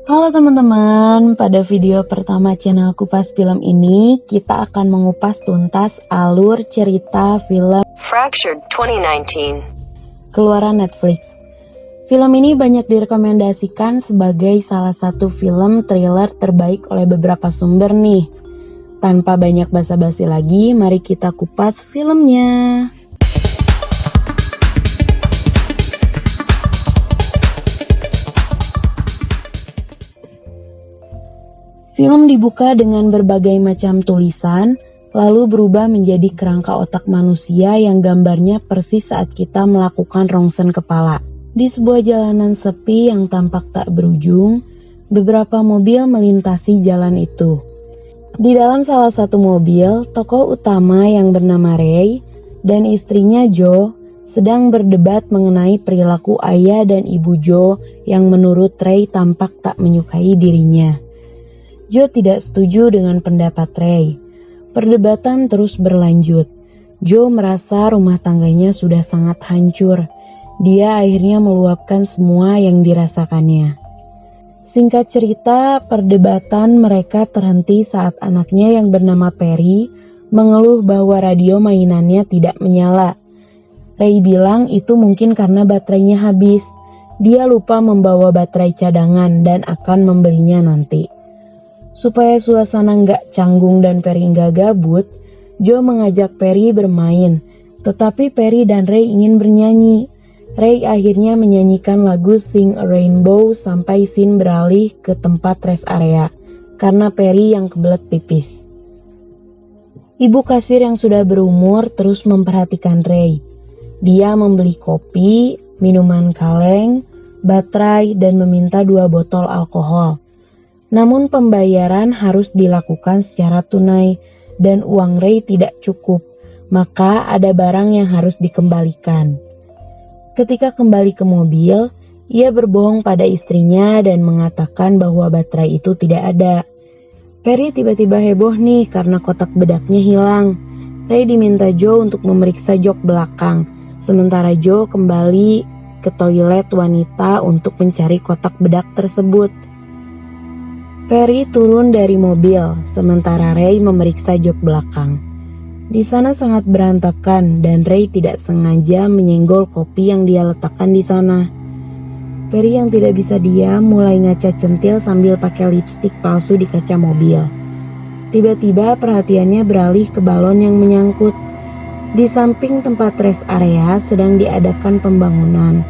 Halo teman-teman, pada video pertama channel Kupas Film ini kita akan mengupas tuntas alur cerita film Fractured 2019. keluaran Netflix. Film ini banyak direkomendasikan sebagai salah satu film thriller terbaik oleh beberapa sumber nih. Tanpa banyak basa-basi lagi, mari kita kupas filmnya. Film dibuka dengan berbagai macam tulisan, lalu berubah menjadi kerangka otak manusia yang gambarnya persis saat kita melakukan rongsen kepala. Di sebuah jalanan sepi yang tampak tak berujung, beberapa mobil melintasi jalan itu. Di dalam salah satu mobil, tokoh utama yang bernama Ray dan istrinya Joe sedang berdebat mengenai perilaku ayah dan ibu Joe yang menurut Ray tampak tak menyukai dirinya. Joe tidak setuju dengan pendapat Ray. Perdebatan terus berlanjut. Joe merasa rumah tangganya sudah sangat hancur. Dia akhirnya meluapkan semua yang dirasakannya. Singkat cerita, perdebatan mereka terhenti saat anaknya yang bernama Perry mengeluh bahwa radio mainannya tidak menyala. Ray bilang itu mungkin karena baterainya habis. Dia lupa membawa baterai cadangan dan akan membelinya nanti. Supaya suasana nggak canggung dan Perry nggak gabut, Joe mengajak Perry bermain. Tetapi Perry dan Ray ingin bernyanyi. Ray akhirnya menyanyikan lagu Sing a Rainbow sampai scene beralih ke tempat rest area, karena Perry yang kebelet pipis. Ibu kasir yang sudah berumur terus memperhatikan Ray. Dia membeli kopi, minuman kaleng, baterai, dan meminta 2 botol alkohol. Namun pembayaran harus dilakukan secara tunai dan uang Ray tidak cukup, maka ada barang yang harus dikembalikan. Ketika kembali ke mobil, ia berbohong pada istrinya dan mengatakan bahwa baterai itu tidak ada. Perry tiba-tiba heboh nih karena kotak bedaknya hilang. Ray diminta Joe untuk memeriksa jok belakang, sementara Joe kembali ke toilet wanita untuk mencari kotak bedak tersebut. Perry turun dari mobil, sementara Ray memeriksa jok belakang. Di sana sangat berantakan dan Ray tidak sengaja menyenggol kopi yang dia letakkan di sana. Perry yang tidak bisa diam mulai ngaca centil sambil pakai lipstik palsu di kaca mobil. Tiba-tiba perhatiannya beralih ke balon yang menyangkut. Di samping tempat rest area sedang diadakan pembangunan,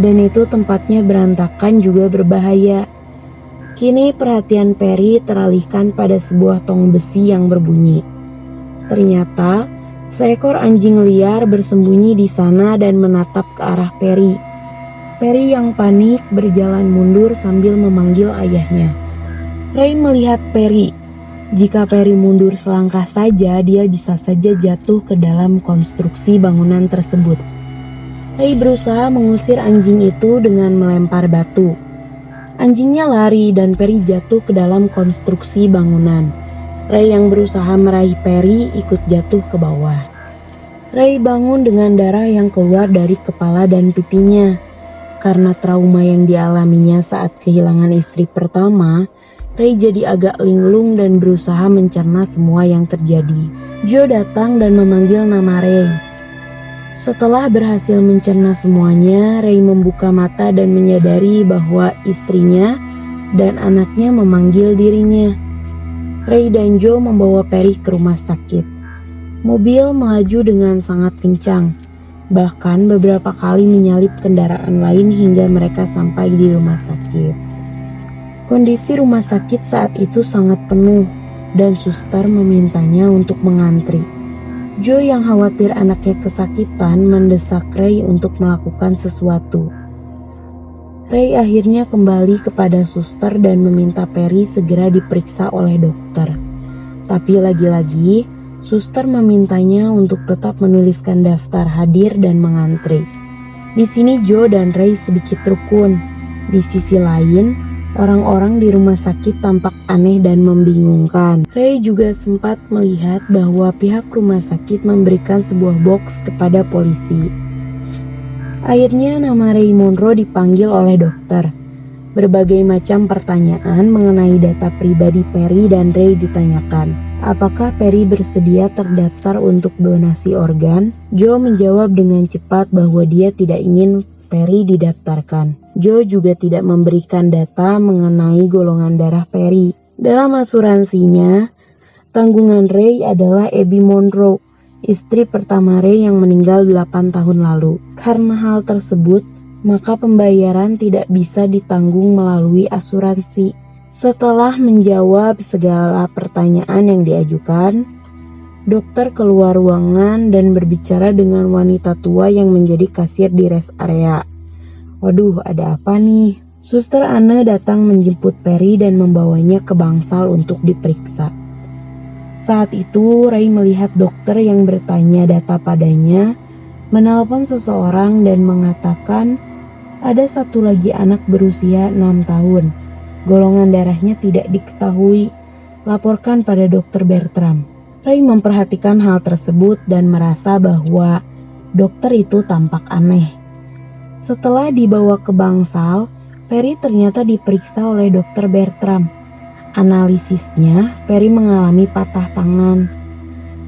dan itu tempatnya berantakan juga berbahaya. Kini perhatian Perry teralihkan pada sebuah tong besi yang berbunyi. Ternyata seekor anjing liar bersembunyi di sana dan menatap ke arah Perry. Perry yang panik berjalan mundur sambil memanggil ayahnya. Ray melihat Perry. Jika Perry mundur selangkah saja, dia bisa saja jatuh ke dalam konstruksi bangunan tersebut. Ray berusaha mengusir anjing itu dengan melempar batu. Anjingnya lari dan Perry jatuh ke dalam konstruksi bangunan. Ray yang berusaha meraih Perry ikut jatuh ke bawah. Ray bangun dengan darah yang keluar dari kepala dan pipinya. Karena trauma yang dialaminya saat kehilangan istri pertama, Ray jadi agak linglung dan berusaha mencerna semua yang terjadi. Joe datang dan memanggil nama Ray. Setelah berhasil mencerna semuanya, Ray membuka mata dan menyadari bahwa istrinya dan anaknya memanggil dirinya. Ray dan Joe membawa Perry ke rumah sakit. Mobil melaju dengan sangat kencang, bahkan beberapa kali menyalip kendaraan lain hingga mereka sampai di rumah sakit. Kondisi rumah sakit saat itu sangat penuh dan suster memintanya untuk mengantri. Joe yang khawatir anaknya kesakitan mendesak Ray untuk melakukan sesuatu. Ray akhirnya kembali kepada suster dan meminta Perry segera diperiksa oleh dokter. Tapi lagi-lagi, suster memintanya untuk tetap menuliskan daftar hadir dan mengantri. Di sini Joe dan Ray sedikit rukun. Di sisi lain, orang-orang di rumah sakit tampak aneh dan membingungkan. Ray juga sempat melihat bahwa pihak rumah sakit memberikan sebuah box kepada polisi. Akhirnya nama Ray Monroe dipanggil oleh dokter. Berbagai macam pertanyaan mengenai data pribadi Perry dan Ray ditanyakan. Apakah Perry bersedia terdaftar untuk donasi organ? Joe menjawab dengan cepat bahwa dia tidak ingin Perry didaftarkan. Joe juga tidak memberikan data mengenai golongan darah Perry. Dalam asuransinya, tanggungan Ray adalah Abby Monroe, istri pertama Ray yang meninggal 8 tahun lalu. Karena hal tersebut, maka pembayaran tidak bisa ditanggung melalui asuransi. Setelah menjawab segala pertanyaan yang diajukan, dokter keluar ruangan dan berbicara dengan wanita tua yang menjadi kasir di rest area. Waduh, ada apa nih? Suster Anne datang menjemput Perry dan membawanya ke bangsal untuk diperiksa. Saat itu, Ray melihat dokter yang bertanya data padanya, menelpon seseorang dan mengatakan ada satu lagi anak berusia 6 tahun. Golongan darahnya tidak diketahui. Laporkan pada Dr. Bertram. Ray memperhatikan hal tersebut dan merasa bahwa dokter itu tampak aneh. Setelah dibawa ke bangsal, Perry ternyata diperiksa oleh Dr. Bertram. Analisisnya, Perry mengalami patah tangan.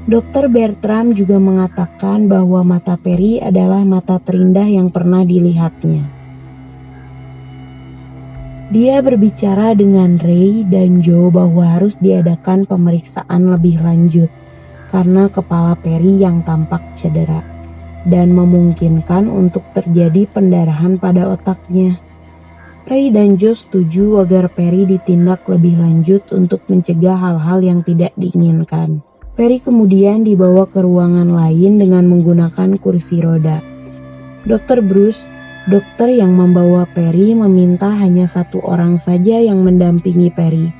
Dr. Bertram juga mengatakan bahwa mata Perry adalah mata terindah yang pernah dilihatnya. Dia berbicara dengan Ray dan Joe bahwa harus diadakan pemeriksaan lebih lanjut karena kepala Perry yang tampak cedera dan memungkinkan untuk terjadi pendarahan pada otaknya. Ray dan Joe setuju agar Perry ditindak lebih lanjut untuk mencegah hal-hal yang tidak diinginkan. Perry kemudian dibawa ke ruangan lain dengan menggunakan kursi roda. Dr. Bruce, dokter yang membawa Perry, meminta hanya satu orang saja yang mendampingi Perry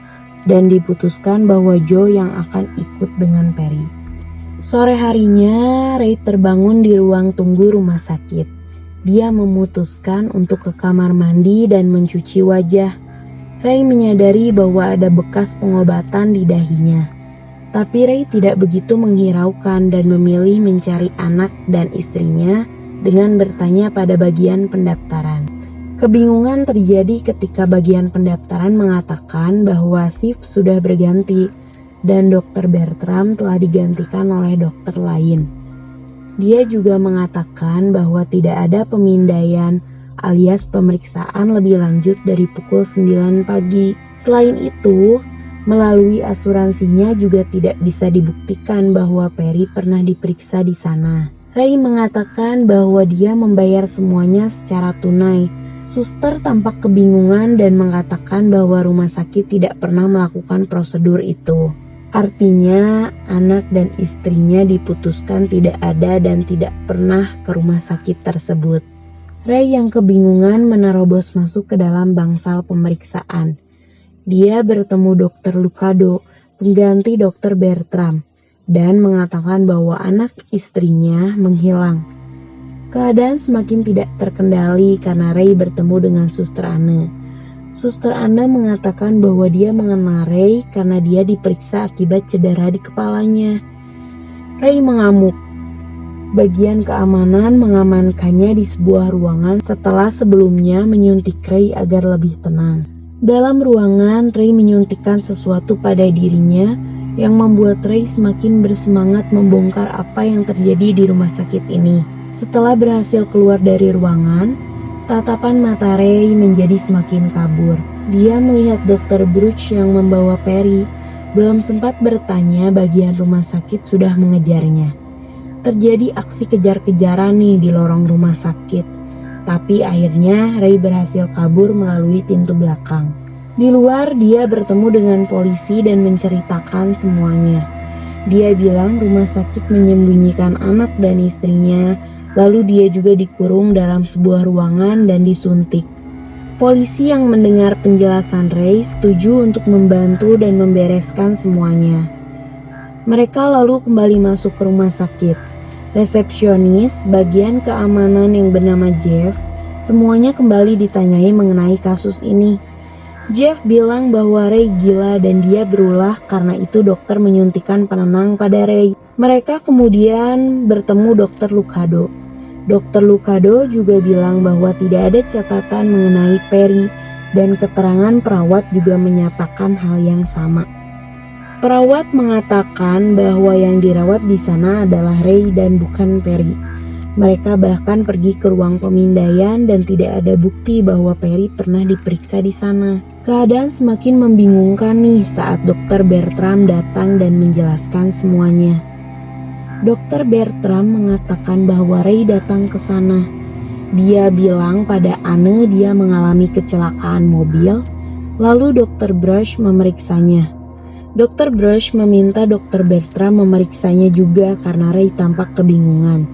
dan diputuskan bahwa Joe yang akan ikut dengan Perry. Sore harinya, Ray terbangun di ruang tunggu rumah sakit. Dia memutuskan untuk ke kamar mandi dan mencuci wajah. Ray menyadari bahwa ada bekas pengobatan di dahinya. Tapi Ray tidak begitu menghiraukan dan memilih mencari anak dan istrinya dengan bertanya pada bagian pendaftaran. Kebingungan terjadi ketika bagian pendaftaran mengatakan bahwa shift sudah berganti dan Dr. Bertram telah digantikan oleh dokter lain. Dia juga mengatakan bahwa tidak ada pemindaian alias pemeriksaan lebih lanjut dari pukul 9 pagi. Selain itu, melalui asuransinya juga tidak bisa dibuktikan bahwa Perry pernah diperiksa di sana. Ray mengatakan bahwa dia membayar semuanya secara tunai. Suster tampak kebingungan dan mengatakan bahwa rumah sakit tidak pernah melakukan prosedur itu. Artinya, anak dan istrinya diputuskan tidak ada dan tidak pernah ke rumah sakit tersebut. Ray yang kebingungan menerobos masuk ke dalam bangsal pemeriksaan. Dia bertemu Dr. Lucado, pengganti Dr. Bertram, dan mengatakan bahwa anak istrinya menghilang. Keadaan semakin tidak terkendali karena Ray bertemu dengan Suster Anne. Suster Anne mengatakan bahwa dia mengenal Ray karena dia diperiksa akibat cedera di kepalanya. Ray mengamuk. Bagian keamanan mengamankannya di sebuah ruangan setelah sebelumnya menyuntik Ray agar lebih tenang. Dalam ruangan, Ray menyuntikkan sesuatu pada dirinya yang membuat Ray semakin bersemangat membongkar apa yang terjadi di rumah sakit ini. Setelah berhasil keluar dari ruangan, tatapan mata Ray menjadi semakin kabur. Dia melihat Dr. Bruce yang membawa Perry. Belum sempat bertanya, bagian rumah sakit sudah mengejarnya. Terjadi aksi kejar-kejaran nih di lorong rumah sakit. Tapi akhirnya Ray berhasil kabur melalui pintu belakang. Di luar, dia bertemu dengan polisi dan menceritakan semuanya. Dia bilang rumah sakit menyembunyikan anak dan istrinya, lalu dia juga dikurung dalam sebuah ruangan dan disuntik. Polisi yang mendengar penjelasan Ray setuju untuk membantu dan membereskan semuanya. Mereka lalu kembali masuk ke rumah sakit. Resepsionis, bagian keamanan yang bernama Jeff, semuanya kembali ditanyai mengenai kasus ini. Jeff bilang bahwa Ray gila dan dia berulah karena itu dokter menyuntikkan penenang pada Ray. Mereka kemudian bertemu Dr. Lucado. Dr. Lucado juga bilang bahwa tidak ada catatan mengenai Perry dan keterangan perawat juga menyatakan hal yang sama. Perawat mengatakan bahwa yang dirawat di sana adalah Ray dan bukan Perry. Mereka bahkan pergi ke ruang pemindaian dan tidak ada bukti bahwa Perry pernah diperiksa di sana. Keadaan semakin membingungkan nih saat Dr. Bertram datang dan menjelaskan semuanya. Dr. Bertram mengatakan bahwa Ray datang ke sana. Dia bilang pada Anne dia mengalami kecelakaan mobil, lalu Dr. Brush memeriksanya. Dr. Brush meminta Dr. Bertram memeriksanya juga karena Ray tampak kebingungan.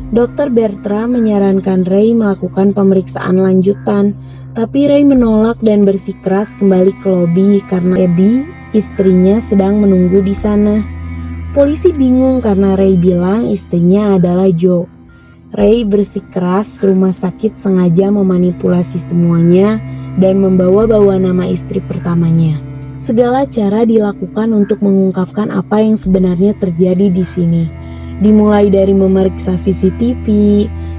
Dr. Bertram menyarankan Ray melakukan pemeriksaan lanjutan, tapi Ray menolak dan bersikeras kembali ke lobi karena Abby, istrinya, sedang menunggu di sana. Polisi bingung karena Ray bilang istrinya adalah Jo. Ray bersikeras rumah sakit sengaja memanipulasi semuanya dan membawa-bawa nama istri pertamanya. Segala cara dilakukan untuk mengungkapkan apa yang sebenarnya terjadi di sini. Dimulai dari memeriksa CCTV,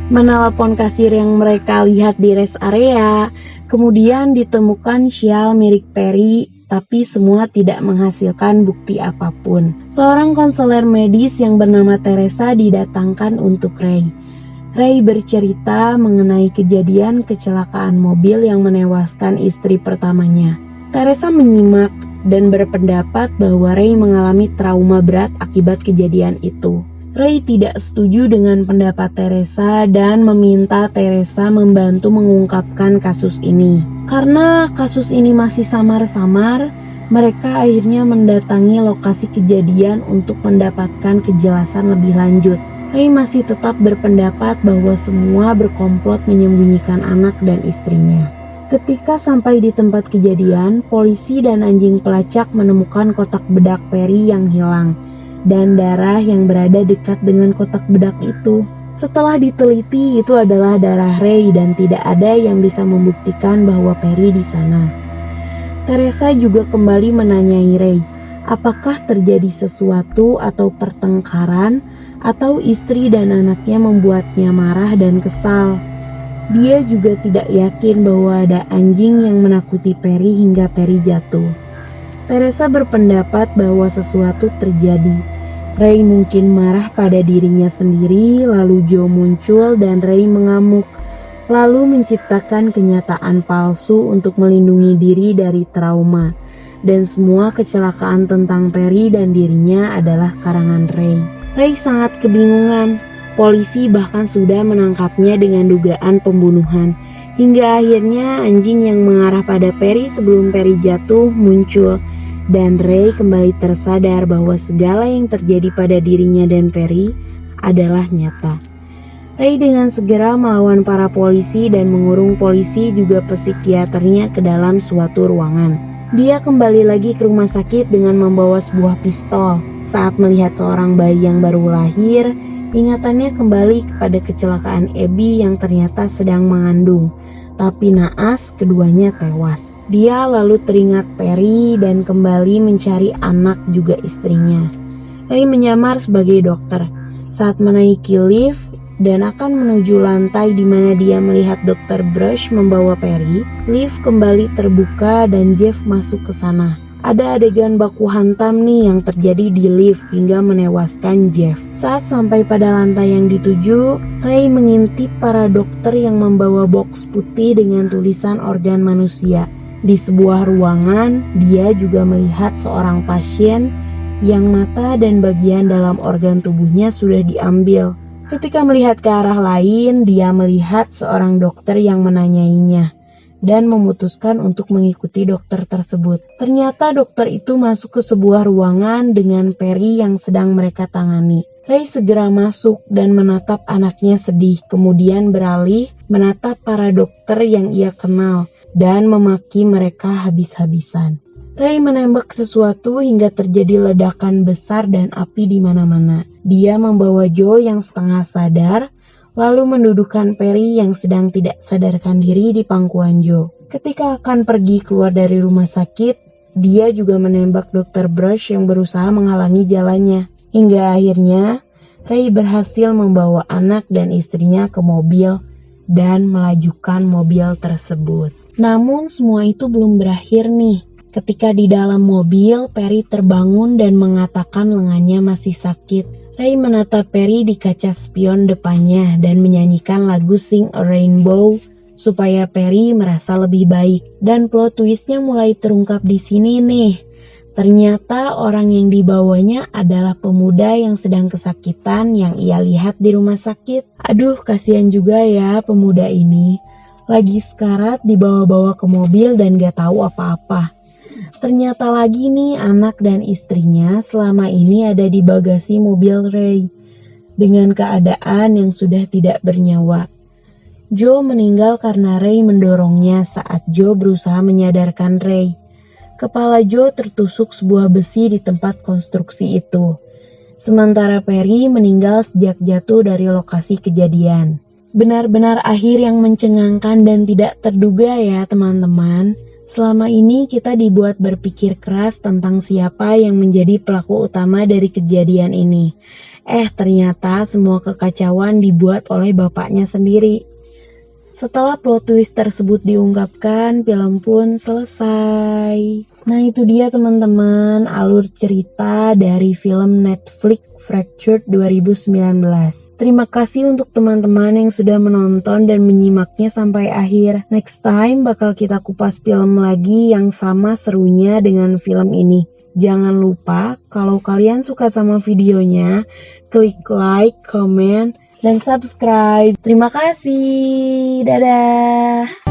menelepon kasir yang mereka lihat di rest area, kemudian ditemukan syal mirip Perry, tapi semua tidak menghasilkan bukti apapun. Seorang konselor medis yang bernama Teresa didatangkan untuk Ray. Ray bercerita mengenai kejadian kecelakaan mobil yang menewaskan istri pertamanya. Teresa menyimak dan berpendapat bahwa Ray mengalami trauma berat akibat kejadian itu. Ray tidak setuju dengan pendapat Teresa dan meminta Teresa membantu mengungkapkan kasus ini. Karena kasus ini masih samar-samar, mereka akhirnya mendatangi lokasi kejadian untuk mendapatkan kejelasan lebih lanjut. Ray masih tetap berpendapat bahwa semua berkomplot menyembunyikan anak dan istrinya. Ketika sampai di tempat kejadian, polisi dan anjing pelacak menemukan kotak bedak Perry yang hilang dan darah yang berada dekat dengan kotak bedak itu. Setelah diteliti, itu adalah darah Ray dan tidak ada yang bisa membuktikan bahwa Perry di sana. Teresa juga kembali menanyai Ray, apakah terjadi sesuatu atau pertengkaran atau istri dan anaknya membuatnya marah dan kesal. Dia juga tidak yakin bahwa ada anjing yang menakuti Perry hingga Perry jatuh. Teresa berpendapat bahwa sesuatu terjadi. Ray mungkin marah pada dirinya sendiri, lalu Joe muncul dan Ray mengamuk, lalu menciptakan kenyataan palsu untuk melindungi diri dari trauma. Dan semua kecelakaan tentang Perry dan dirinya adalah karangan Ray. Ray sangat kebingungan. Polisi bahkan sudah menangkapnya dengan dugaan pembunuhan. Hingga akhirnya anjing yang mengarah pada Perry sebelum Perry jatuh muncul. Dan Ray kembali tersadar bahwa segala yang terjadi pada dirinya dan Perry adalah nyata. Ray dengan segera melawan para polisi dan mengurung polisi juga psikiaternya ke dalam suatu ruangan. Dia kembali lagi ke rumah sakit dengan membawa sebuah pistol. Saat melihat seorang bayi yang baru lahir, ingatannya kembali kepada kecelakaan Abby yang ternyata sedang mengandung. Tapi naas keduanya tewas. Dia lalu teringat Perry dan kembali mencari anak juga istrinya. Ray menyamar sebagai dokter. Saat menaiki lift dan akan menuju lantai di mana dia melihat Dr. Brush membawa Perry, lift kembali terbuka dan Jeff masuk ke sana. Ada adegan baku hantam nih yang terjadi di lift hingga menewaskan Jeff. Saat sampai pada lantai yang dituju, Ray mengintip para dokter yang membawa box putih dengan tulisan organ manusia. Di sebuah ruangan, dia juga melihat seorang pasien yang mata dan bagian dalam organ tubuhnya sudah diambil. Ketika melihat ke arah lain, dia melihat seorang dokter yang menanyainya dan memutuskan untuk mengikuti dokter tersebut. Ternyata dokter itu masuk ke sebuah ruangan dengan Perry yang sedang mereka tangani. Ray segera masuk dan menatap anaknya sedih, kemudian beralih menatap para dokter yang ia kenal dan memaki mereka habis-habisan. Ray menembak sesuatu hingga terjadi ledakan besar dan api di mana-mana. Dia membawa Joe yang setengah sadar, lalu mendudukan Perry yang sedang tidak sadarkan diri di pangkuan Joe. Ketika akan pergi keluar dari rumah sakit, dia juga menembak Dr. Brush yang berusaha menghalangi jalannya. Hingga akhirnya, Ray berhasil membawa anak dan istrinya ke mobil dan melajukan mobil tersebut. Namun semua itu belum berakhir nih. Ketika di dalam mobil, Perry terbangun dan mengatakan lengannya masih sakit. Ray menatap Perry di kaca spion depannya dan menyanyikan lagu Sing a Rainbow supaya Perry merasa lebih baik. Dan plot twistnya mulai terungkap di sini nih. Ternyata orang yang dibawanya adalah pemuda yang sedang kesakitan yang ia lihat di rumah sakit. Aduh, kasihan juga ya pemuda ini. Lagi sekarat dibawa-bawa ke mobil dan gak tahu apa-apa. Ternyata lagi nih anak dan istrinya selama ini ada di bagasi mobil Ray. Dengan keadaan yang sudah tidak bernyawa. Joe meninggal karena Ray mendorongnya saat Joe berusaha menyadarkan Ray. Kepala Joe tertusuk sebuah besi di tempat konstruksi itu. Sementara Perry meninggal sejak jatuh dari lokasi kejadian. Benar-benar akhir yang mencengangkan dan tidak terduga ya teman-teman. Selama ini kita dibuat berpikir keras tentang siapa yang menjadi pelaku utama dari kejadian ini. Ternyata semua kekacauan dibuat oleh bapaknya sendiri. Setelah plot twist tersebut diungkapkan, film pun selesai. Nah itu dia teman-teman alur cerita dari film Netflix Fractured 2019. Terima kasih untuk teman-teman yang sudah menonton dan menyimaknya sampai akhir. Next time bakal kita kupas film lagi yang sama serunya dengan film ini. Jangan lupa kalau kalian suka sama videonya, klik like, comment, dan subscribe. Terima kasih. Dadah.